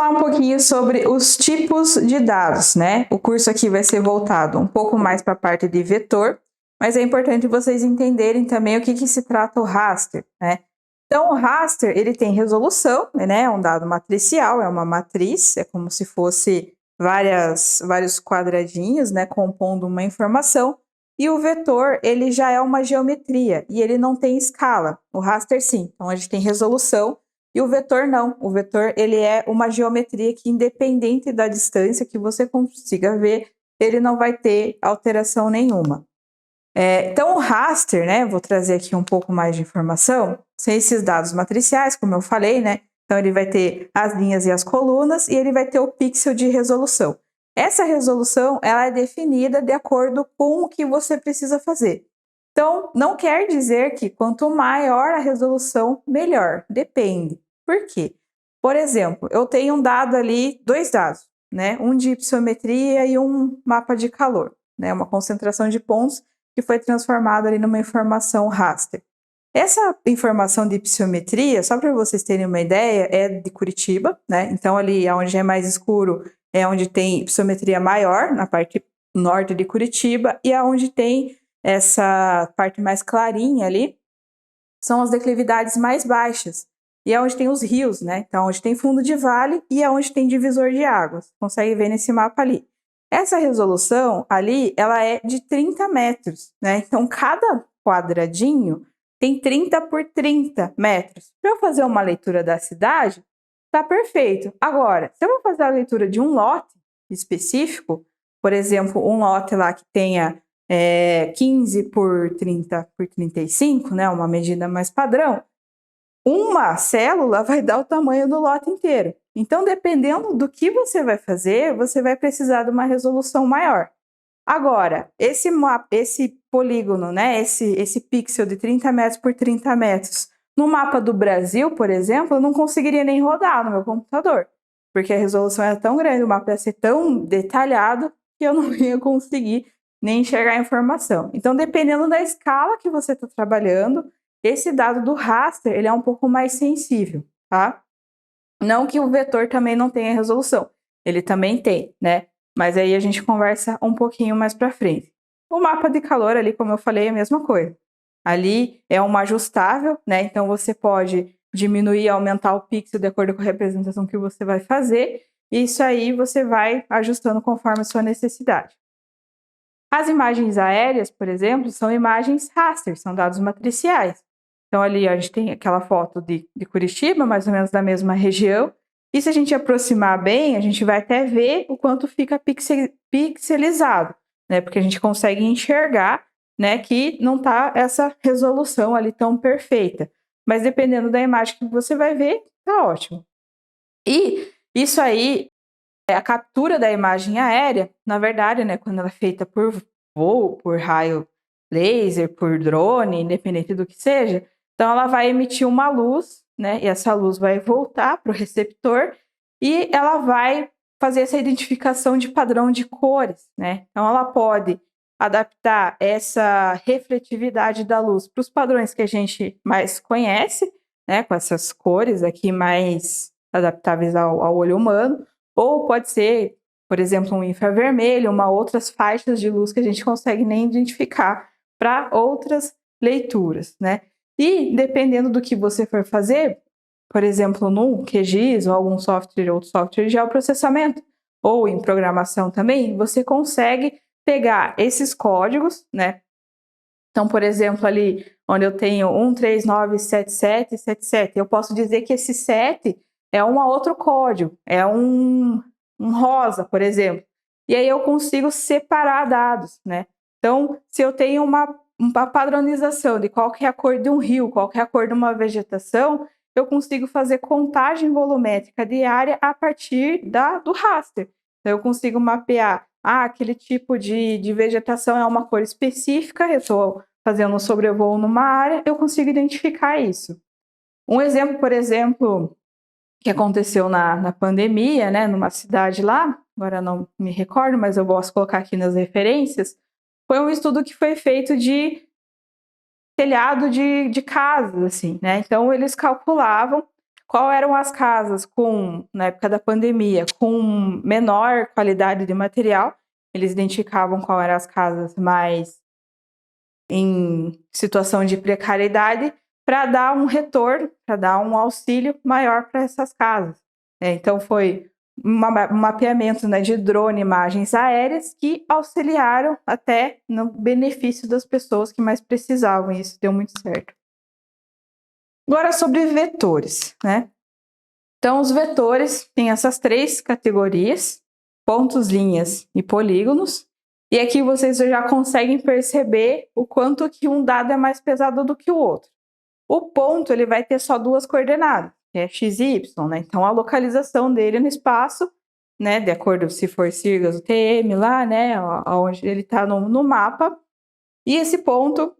falar um pouquinho sobre os tipos de dados, né? O curso aqui vai ser voltado um pouco mais para a parte de vetor, mas é importante vocês entenderem também o que se trata o raster, né? Então, o raster, ele tem resolução, né? É um dado matricial, é uma matriz, é como se fosse vários quadradinhos, né? Compondo uma informação. E o vetor, ele já é uma geometria e ele não tem escala. O raster, sim. Então, a gente tem resolução. E o vetor não, o vetor ele é uma geometria que independente da distância que você consiga ver, ele não vai ter alteração nenhuma. Então o raster, né, vou trazer aqui um pouco mais de informação, são esses dados matriciais, como eu falei, né, então ele vai ter as linhas e as colunas e ele vai ter o pixel de resolução. Essa resolução ela é definida de acordo com o que você precisa fazer. Então, não quer dizer que quanto maior a resolução, melhor. Depende. Por quê? Por exemplo, eu tenho um dado ali, dois dados, né? Um de ipsometria e um mapa de calor, né? Uma concentração de pontos que foi transformada ali numa informação raster. Essa informação de ipsometria, só para vocês terem uma ideia, é de Curitiba, né? Então, ali onde é mais escuro é onde tem ipsometria maior, na parte norte de Curitiba, e aonde tem essa parte mais clarinha ali, são as declividades mais baixas. E é onde tem os rios, né? Então, onde tem fundo de vale e é onde tem divisor de águas. Consegue ver nesse mapa ali. Essa resolução ali, ela é de 30 metros, né? Então, cada quadradinho tem 30 por 30 metros. Para eu fazer uma leitura da cidade, tá perfeito. Agora, se eu vou fazer a leitura de um lote específico, por exemplo, um lote lá que tenha 15 por 30 por 35, né, uma medida mais padrão, uma célula vai dar o tamanho do lote inteiro. Então, dependendo do que você vai fazer, você vai precisar de uma resolução maior. Agora, esse polígono, né, esse pixel de 30 metros por 30 metros, no mapa do Brasil, por exemplo, eu não conseguiria nem rodar no meu computador, porque a resolução era tão grande, o mapa ia ser tão detalhado que eu não ia conseguir nem enxergar a informação. Então, dependendo da escala que você está trabalhando, esse dado do raster ele é um pouco mais sensível, tá? Não que o vetor também não tenha resolução, ele também tem, né? Mas aí a gente conversa um pouquinho mais para frente. O mapa de calor ali, como eu falei, é a mesma coisa. Ali é uma ajustável, né? Então você pode diminuir e aumentar o pixel de acordo com a representação que você vai fazer. E isso aí você vai ajustando conforme a sua necessidade. As imagens aéreas, por exemplo, são imagens raster, são dados matriciais. Então, ali a gente tem aquela foto de Curitiba, mais ou menos da mesma região. E se a gente aproximar bem, a gente vai até ver o quanto fica pixelizado, né? Porque a gente consegue enxergar, né, que não está essa resolução ali tão perfeita. Mas dependendo da imagem que você vai ver, tá ótimo. E isso aí, a captura da imagem aérea, na verdade, né, quando ela é feita por voo, por raio laser, por drone, independente do que seja, então ela vai emitir uma luz, né, e essa luz vai voltar para o receptor e ela vai fazer essa identificação de padrão de cores, né? Então ela pode adaptar essa refletividade da luz para os padrões que a gente mais conhece, né, com essas cores aqui mais adaptáveis ao olho humano, ou pode ser, por exemplo, um infravermelho, outras faixas de luz que a gente consegue nem identificar para outras leituras, né? E dependendo do que você for fazer, por exemplo, no QGIS ou algum software, outro software de geoprocessamento, ou em programação também, você consegue pegar esses códigos, né? Então, por exemplo, ali onde eu tenho 1397777, eu posso dizer que esse 7 é um outro código, é um rosa, por exemplo. E aí eu consigo separar dados, né? Então, se eu tenho uma padronização de qual que é a cor de um rio, qual que é a cor de uma vegetação, eu consigo fazer contagem volumétrica diária a partir do raster. Então, eu consigo mapear, aquele tipo de vegetação é uma cor específica, eu estou fazendo um sobrevoo numa área, eu consigo identificar isso. Um exemplo, por exemplo, que aconteceu na pandemia, né, numa cidade lá, agora não me recordo, mas eu posso colocar aqui nas referências, foi um estudo que foi feito de telhado de casas, assim, né? Então, eles calculavam qual eram as casas na época da pandemia, com menor qualidade de material. Eles identificavam qual eram as casas mais em situação de precariedade para dar um retorno, para dar um auxílio maior para essas casas. Então, foi um mapeamento, né, de drone, imagens aéreas que auxiliaram até no benefício das pessoas que mais precisavam, e isso deu muito certo. Agora, sobre vetores, né? Então, os vetores têm essas 3 categorias: pontos, linhas e polígonos. E aqui vocês já conseguem perceber o quanto que um dado é mais pesado do que o outro. O ponto, ele vai ter só 2 coordenadas, que é x e y, né? Então, a localização dele no espaço, né, de acordo se for siglas, o TM lá, né, onde ele está no mapa. E esse ponto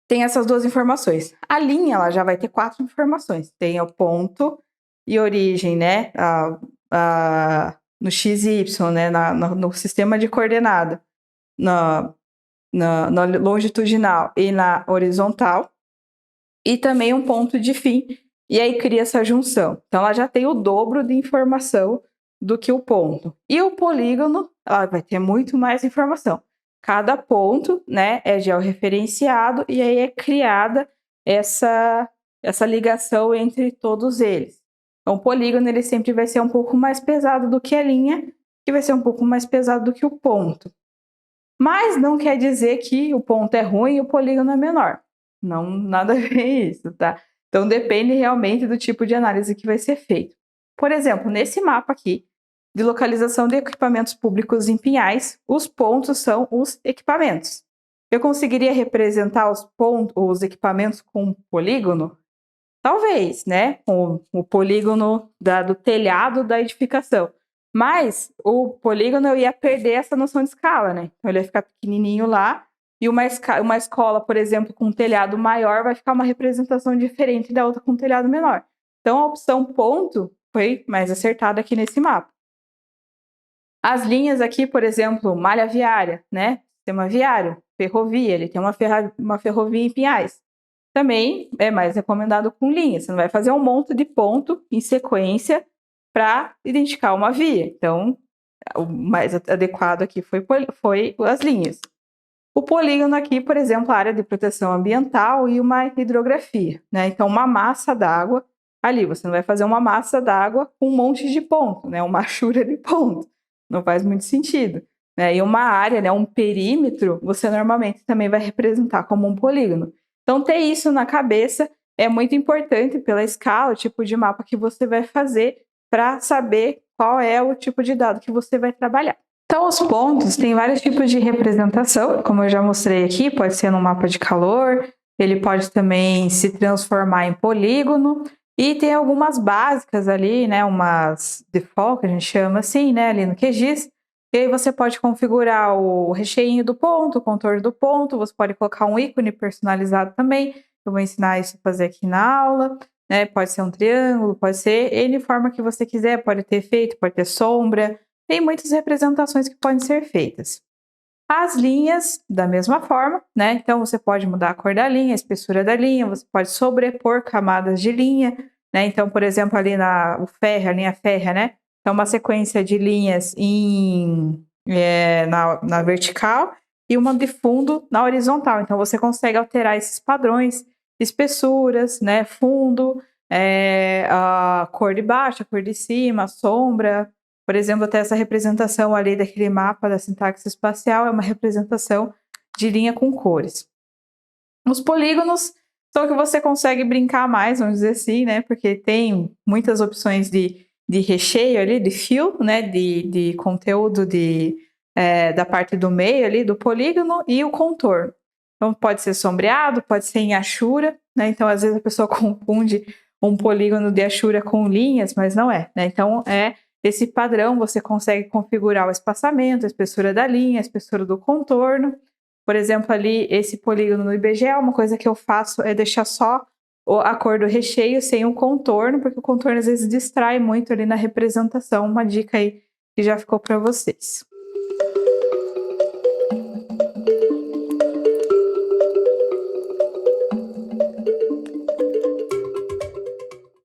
tem essas 2 informações. A linha, ela já vai ter 4 informações. Tem o ponto e origem, né, no x e y, né, no sistema de coordenada, na longitudinal e na horizontal, e também um ponto de fim, e aí cria essa junção. Então, ela já tem o dobro de informação do que o ponto. E o polígono, ela vai ter muito mais informação. Cada ponto, né, é georreferenciado, e aí é criada essa ligação entre todos eles. Então, o polígono, ele sempre vai ser um pouco mais pesado do que a linha, que vai ser um pouco mais pesado do que o ponto. Mas não quer dizer que o ponto é ruim e o polígono é menor. Não, nada a ver isso, tá? Então, depende realmente do tipo de análise que vai ser feito. Por exemplo, nesse mapa aqui, de localização de equipamentos públicos em Pinhais, os pontos são os equipamentos. Eu conseguiria representar os equipamentos com um polígono? Talvez, né? Com o polígono do telhado da edificação. Mas o polígono, eu ia perder essa noção de escala, né? Então, ele ia ficar pequenininho lá, e uma escola, por exemplo, com um telhado maior, vai ficar uma representação diferente da outra com um telhado menor. Então, a opção ponto foi mais acertada aqui nesse mapa. As linhas aqui, por exemplo, malha viária, né? Sistema viário, ferrovia, ele tem uma ferrovia em Pinhais. Também é mais recomendado com linha. Você não vai fazer um monte de ponto em sequência para identificar uma via. Então, o mais adequado aqui foi as linhas. O polígono aqui, por exemplo, a área de proteção ambiental e uma hidrografia, né? Então, uma massa d'água ali. Você não vai fazer uma massa d'água com um monte de ponto, né? Uma achura de ponto. Não faz muito sentido. Né? E uma área, né, um perímetro, você normalmente também vai representar como um polígono. Então, ter isso na cabeça é muito importante pela escala, o tipo de mapa que você vai fazer para saber qual é o tipo de dado que você vai trabalhar. Então, os pontos têm vários tipos de representação, como eu já mostrei aqui, pode ser no mapa de calor, ele pode também se transformar em polígono, e tem algumas básicas ali, né, umas default, que a gente chama assim, né, ali no QGIS, e aí você pode configurar o recheinho do ponto, o contorno do ponto, você pode colocar um ícone personalizado também, eu vou ensinar isso a fazer aqui na aula, né, pode ser um triângulo, pode ser N forma que você quiser, pode ter efeito, pode ter sombra, tem muitas representações que podem ser feitas. As linhas, da mesma forma, né? Então, você pode mudar a cor da linha, a espessura da linha, você pode sobrepor camadas de linha, né? Então, por exemplo, ali a linha férrea, né? Então, uma sequência de linhas na vertical e uma de fundo na horizontal. Então, você consegue alterar esses padrões, espessuras, né? Fundo, a cor de baixo, a cor de cima, a sombra. Por exemplo, até essa representação ali daquele mapa da sintaxe espacial é uma representação de linha com cores. Os polígonos são que você consegue brincar mais, vamos dizer assim, né? Porque tem muitas opções de recheio ali, de fill, né? De conteúdo da parte do meio ali do polígono e o contorno. Então, pode ser sombreado, pode ser em achura, né? Então, às vezes a pessoa confunde um polígono de achura com linhas, mas não é, né? Então, esse padrão, você consegue configurar o espaçamento, a espessura da linha, a espessura do contorno. Por exemplo, ali, esse polígono no IBGE, uma coisa que eu faço é deixar só a cor do recheio sem o contorno, porque o contorno às vezes distrai muito ali na representação. Uma dica aí que já ficou para vocês.